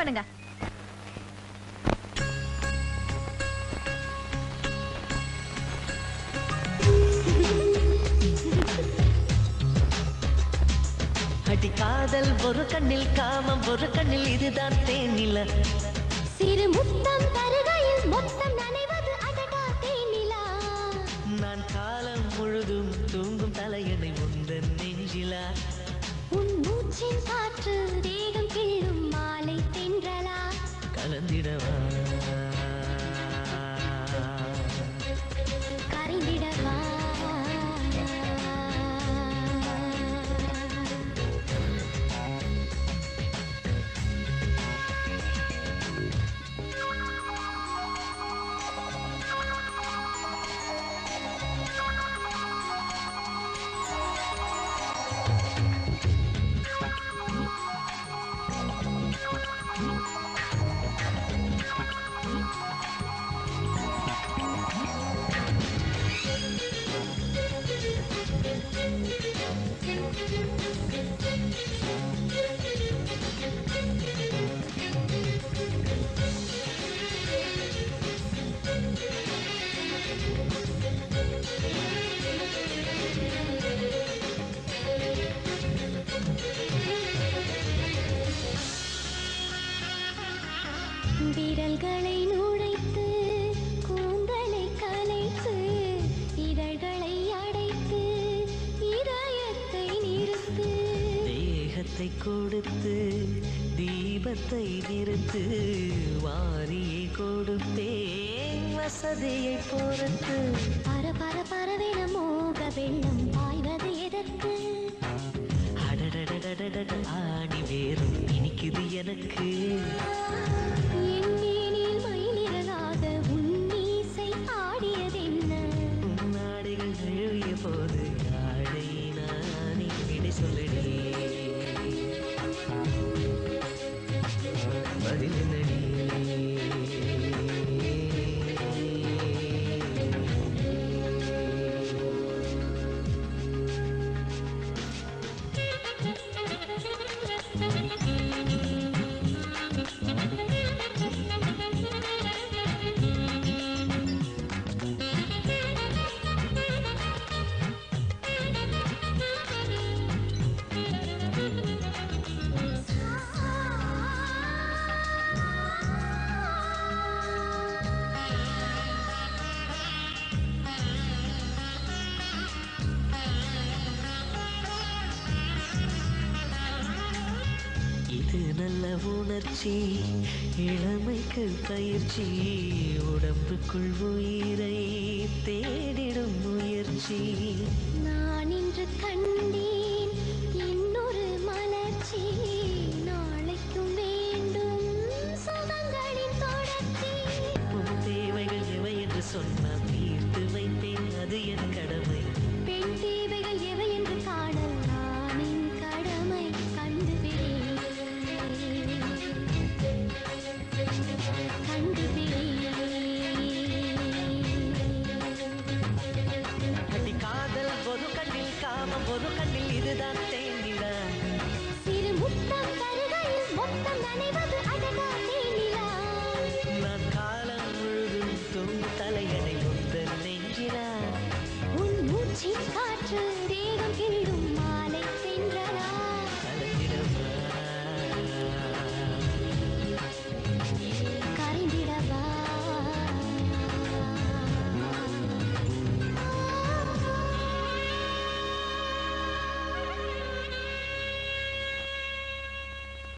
பண்ணுங்க. அடி காதல் ஒரு கண்ணில் காமம் ஒரு கண்ணில் இதுதான் தேனில சிறு முத்தம் தருகையில் மொத்தம் நனைவது அடடா தேனிலா நான் காலம் முழுதும் தூங்கும் தலையணை உந்தன் நெஞ்சிலா உன் மூச்சின் காற்று தேகம் கிள்ளும் மாலை தென்றலா கலந்திடவா கரைந்திடவா விரல்களை நுழைத்து கூந்தலை கலைத்து இதழ்களை அடைத்து இதயத்தை நிறுத்து தேகத்தை கொடுத்து தீபத்தை நிறுத்து வாரியை கொடுத்தேன் வசதியை பொறுத்து பர பர பரவென மோக வெள்ளம் பாய்வது எதற்கு அடடடடடட ஆடி வேறும் இனிக்குது எனக்கு எங்கேனில் மயிலிறகாத உன்னீசை ஆடியதென்ன நாடுகள் நழுவிய போது ஆடை நானே விடை சொல்லடி பதில் நடி இது நல்ல உணர்ச்சி இளமைக்கு பயிற்சி உடம்புக்குள் உயிரை தேடிடும் முயற்சி நான் இன்று கண்டேன் இன்னொரு மலர்ச்சி நாளைக்கும் வேண்டும் சுகங்களின் தொடர்ச்சி உன் தேவைகள் எவை என்று சொன்னால் தீர்த்து வைப்பேன் அது என் கடமை பெண் தேவைகள் எவை என்று காணல் நானின் கடமை கண்டுபிடி அடி காதல் ஒரு கண்ணில் காமம் ஒரு கண்ணில் இதுதான்